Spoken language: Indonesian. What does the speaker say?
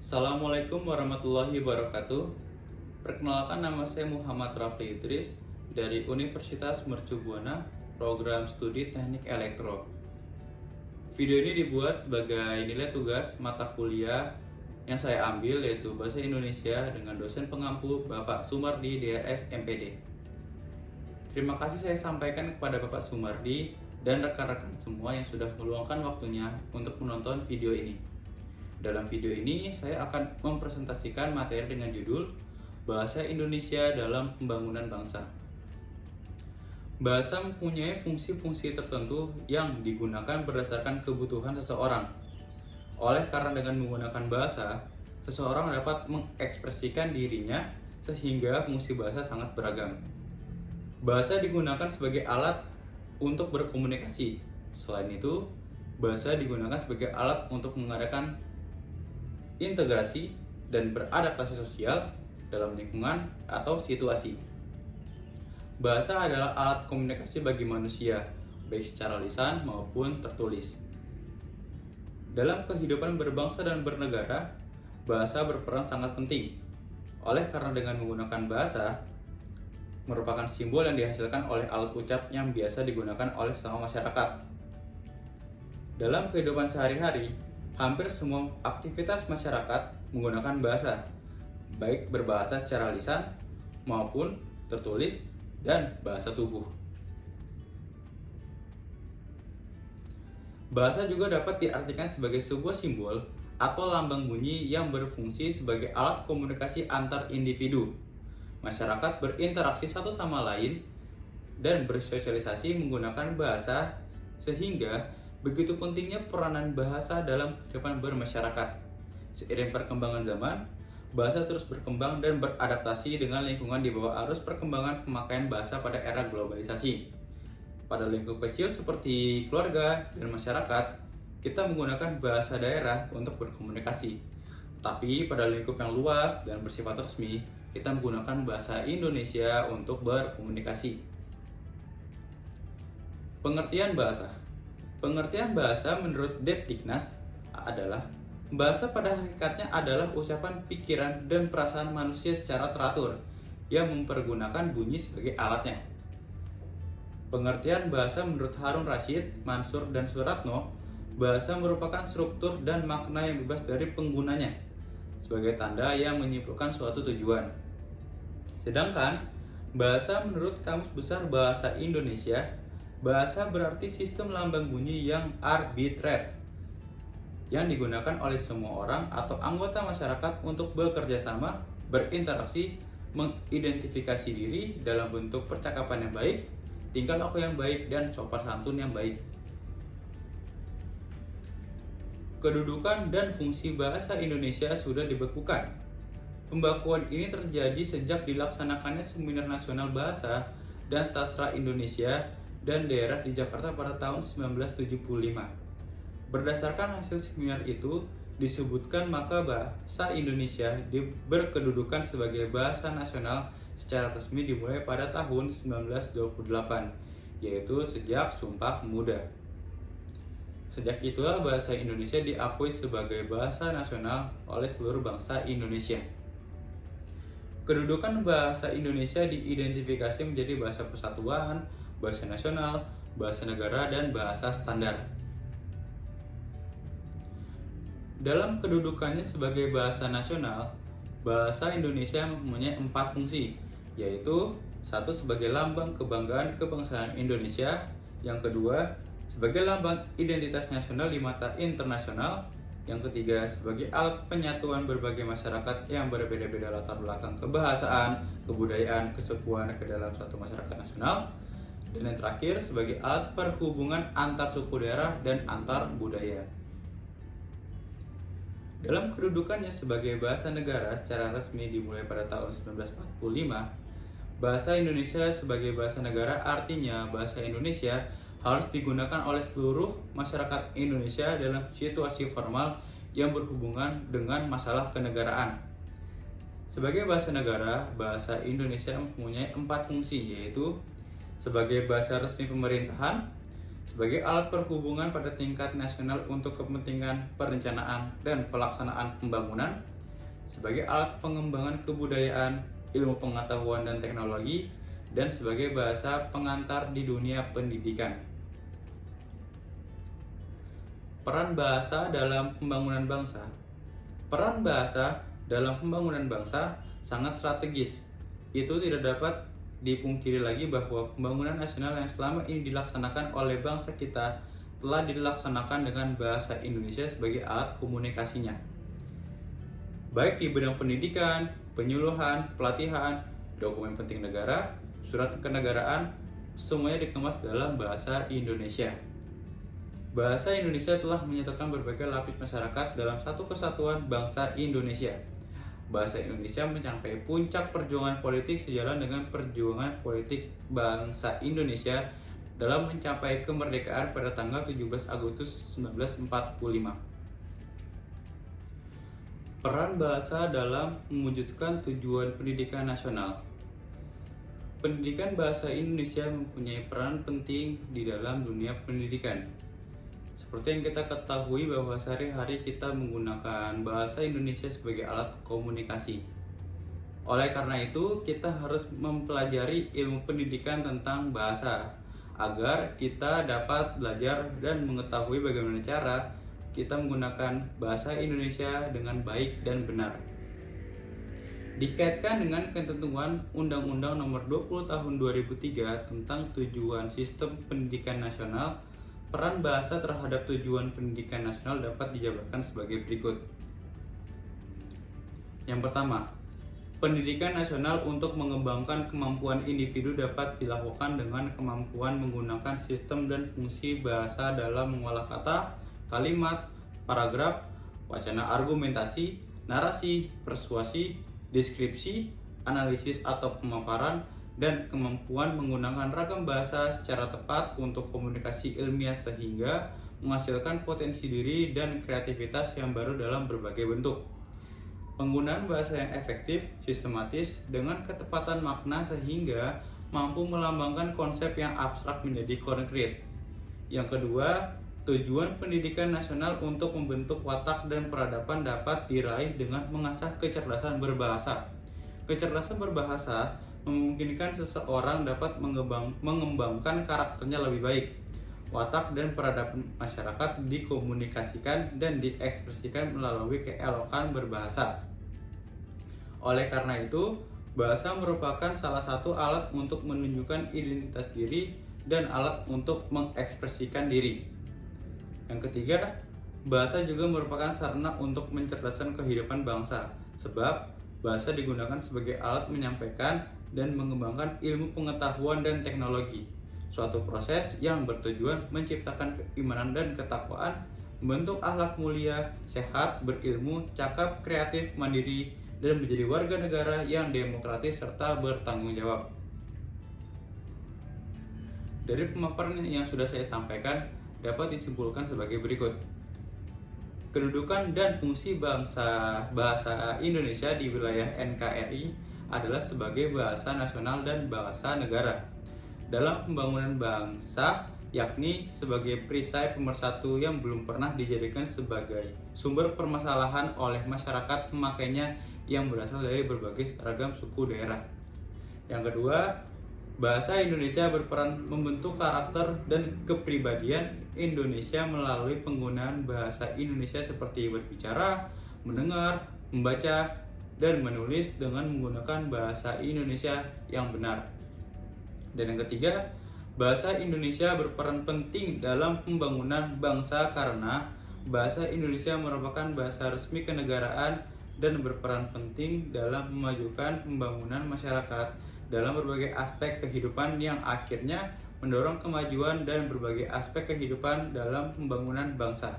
Assalamualaikum warahmatullahi wabarakatuh. Perkenalkan, nama saya Muhammad Rafli Idris dari Universitas Mercu Buana, program studi Teknik Elektro. Video ini dibuat sebagai nilai tugas mata kuliah yang saya ambil, yaitu Bahasa Indonesia dengan dosen pengampu Bapak Sumardi DRS MPD. Terima kasih saya sampaikan kepada Bapak Sumardi dan rekan-rekan semua yang sudah meluangkan waktunya untuk menonton video ini. Dalam video ini, saya akan mempresentasikan materi dengan judul Bahasa Indonesia dalam Pembangunan Bangsa. Bahasa mempunyai fungsi-fungsi tertentu yang digunakan berdasarkan kebutuhan seseorang. Oleh karena dengan menggunakan bahasa, seseorang dapat mengekspresikan dirinya sehingga fungsi bahasa sangat beragam. Bahasa digunakan sebagai alat untuk berkomunikasi. Selain itu, bahasa digunakan sebagai alat untuk mengadakan integrasi dan beradaptasi sosial dalam lingkungan atau situasi. Bahasa adalah alat komunikasi bagi manusia, baik secara lisan maupun tertulis. Dalam kehidupan berbangsa dan bernegara, bahasa berperan sangat penting. Oleh karena dengan menggunakan bahasa merupakan simbol yang dihasilkan oleh alat ucap yang biasa digunakan oleh semua masyarakat. Dalam kehidupan sehari-hari, hampir semua aktivitas masyarakat menggunakan bahasa, baik berbahasa secara lisan maupun tertulis dan bahasa tubuh. Bahasa juga dapat diartikan sebagai sebuah simbol atau lambang bunyi yang berfungsi sebagai alat komunikasi antar individu. Masyarakat berinteraksi satu sama lain dan bersosialisasi menggunakan bahasa, sehingga begitu pentingnya peranan bahasa dalam kehidupan bermasyarakat. Seiring perkembangan zaman, bahasa terus berkembang dan beradaptasi dengan lingkungan di bawah arus perkembangan pemakaian bahasa pada era globalisasi. Pada lingkup kecil seperti keluarga dan masyarakat, kita menggunakan bahasa daerah untuk berkomunikasi. Tapi pada lingkup yang luas dan bersifat resmi, kita menggunakan bahasa Indonesia untuk berkomunikasi. Pengertian bahasa. Pengertian bahasa menurut Depdiknas adalah bahasa pada hakikatnya adalah ucapan pikiran dan perasaan manusia secara teratur yang mempergunakan bunyi sebagai alatnya. Pengertian bahasa menurut Harun Rashid, Mansur, dan Suratno, bahasa merupakan struktur dan makna yang bebas dari penggunanya sebagai tanda yang menyimpulkan suatu tujuan. Sedangkan bahasa menurut Kamus Besar Bahasa Indonesia, bahasa berarti sistem lambang bunyi yang arbitrer yang digunakan oleh semua orang atau anggota masyarakat untuk bekerja sama, berinteraksi, mengidentifikasi diri dalam bentuk percakapan yang baik, tingkah laku yang baik, dan sopan santun yang baik. Kedudukan dan fungsi bahasa Indonesia sudah dibekukan. Pembekuan ini terjadi sejak dilaksanakannya Seminar Nasional Bahasa dan Sastra Indonesia dan daerah di Jakarta pada tahun 1975. Berdasarkan hasil seminar itu, disebutkan maka bahasa Indonesia berkedudukan sebagai bahasa nasional secara resmi dimulai pada tahun 1928, yaitu sejak Sumpah Pemuda. Sejak itulah bahasa Indonesia diakui sebagai bahasa nasional oleh seluruh bangsa Indonesia. Kedudukan bahasa Indonesia diidentifikasi menjadi bahasa persatuan, bahasa nasional, bahasa negara, dan bahasa standar. Dalam kedudukannya sebagai bahasa nasional, bahasa Indonesia mempunyai 4 fungsi, yaitu 1. Sebagai lambang kebanggaan kebangsaan Indonesia, yang kedua sebagai lambang identitas nasional di mata internasional, yang ketiga sebagai alat penyatuan berbagai masyarakat yang berbeda-beda latar belakang kebahasaan, kebudayaan, kesukuan ke dalam suatu masyarakat nasional, dan yang terakhir sebagai alat perhubungan antar suku daerah dan antar budaya. Dalam kedudukannya sebagai bahasa negara secara resmi dimulai pada tahun 1945, bahasa Indonesia sebagai bahasa negara artinya bahasa Indonesia harus digunakan oleh seluruh masyarakat Indonesia dalam situasi formal yang berhubungan dengan masalah kenegaraan. Sebagai bahasa negara, bahasa Indonesia mempunyai 4 fungsi, yaitu sebagai bahasa resmi pemerintahan, sebagai alat perhubungan pada tingkat nasional untuk kepentingan perencanaan dan pelaksanaan pembangunan, sebagai alat pengembangan kebudayaan, ilmu pengetahuan dan teknologi, dan sebagai bahasa pengantar di dunia pendidikan. Peran bahasa dalam pembangunan bangsa. Peran bahasa dalam pembangunan bangsa sangat strategis. Itu tidak dapat dipungkiri lagi bahwa pembangunan nasional yang selama ini dilaksanakan oleh bangsa kita telah dilaksanakan dengan bahasa Indonesia sebagai alat komunikasinya. Baik di bidang pendidikan, penyuluhan, pelatihan, dokumen penting negara, surat kenegaraan, semuanya dikemas dalam bahasa Indonesia. Bahasa Indonesia telah menyatukan berbagai lapis masyarakat dalam satu kesatuan bangsa Indonesia. Bahasa Indonesia mencapai puncak perjuangan politik sejalan dengan perjuangan politik bangsa Indonesia dalam mencapai kemerdekaan pada tanggal 17 Agustus 1945. Peran bahasa dalam mewujudkan tujuan pendidikan nasional. Pendidikan bahasa Indonesia mempunyai peran penting di dalam dunia pendidikan. Seperti yang kita ketahui bahwa sehari-hari kita menggunakan bahasa Indonesia sebagai alat komunikasi. Oleh karena itu, kita harus mempelajari ilmu pendidikan tentang bahasa agar kita dapat belajar dan mengetahui bagaimana cara kita menggunakan bahasa Indonesia dengan baik dan benar. Dikaitkan dengan ketentuan Undang-Undang Nomor 20 Tahun 2003 tentang tujuan sistem pendidikan nasional, peran bahasa terhadap tujuan pendidikan nasional dapat dijabarkan sebagai berikut. Yang pertama, pendidikan nasional untuk mengembangkan kemampuan individu dapat dilakukan dengan kemampuan menggunakan sistem dan fungsi bahasa dalam mengolah kata, kalimat, paragraf, wacana argumentasi, narasi, persuasi, deskripsi, analisis atau pemaparan, dan kemampuan menggunakan ragam bahasa secara tepat untuk komunikasi ilmiah sehingga menghasilkan potensi diri dan kreativitas yang baru dalam berbagai bentuk. Penggunaan bahasa yang efektif, sistematis, dengan ketepatan makna sehingga mampu melambangkan konsep yang abstrak menjadi konkret. Yang kedua, tujuan pendidikan nasional untuk membentuk watak dan peradaban dapat diraih dengan mengasah kecerdasan berbahasa. Kecerdasan berbahasa memungkinkan seseorang dapat mengembangkan karakternya lebih baik. Watak dan peradaban masyarakat dikomunikasikan dan diekspresikan melalui keelokan berbahasa. Oleh karena itu, bahasa merupakan salah satu alat untuk menunjukkan identitas diri dan alat untuk mengekspresikan diri. Yang ketiga, bahasa juga merupakan sarana untuk mencerdaskan kehidupan bangsa, sebab bahasa digunakan sebagai alat menyampaikan dan mengembangkan ilmu pengetahuan dan teknologi, suatu proses yang bertujuan menciptakan keimanan dan ketakwaan, membentuk akhlak mulia, sehat, berilmu, cakap, kreatif, mandiri, dan menjadi warga negara yang demokratis serta bertanggung jawab. Dari pemaparan yang sudah saya sampaikan, dapat disimpulkan sebagai berikut. Kedudukan dan fungsi bahasa Indonesia di wilayah NKRI adalah sebagai bahasa nasional dan bahasa negara dalam pembangunan bangsa, yakni sebagai perisai pemersatu yang belum pernah dijadikan sebagai sumber permasalahan oleh masyarakat pemakainya yang berasal dari berbagai ragam suku daerah. Yang kedua, bahasa Indonesia berperan membentuk karakter dan kepribadian Indonesia melalui penggunaan bahasa Indonesia seperti berbicara, mendengar, membaca, dan menulis dengan menggunakan bahasa Indonesia yang benar. Dan yang ketiga, bahasa Indonesia berperan penting dalam pembangunan bangsa karena bahasa Indonesia merupakan bahasa resmi kenegaraan dan berperan penting dalam memajukan pembangunan masyarakat dalam berbagai aspek kehidupan yang akhirnya mendorong kemajuan dan berbagai aspek kehidupan dalam pembangunan bangsa.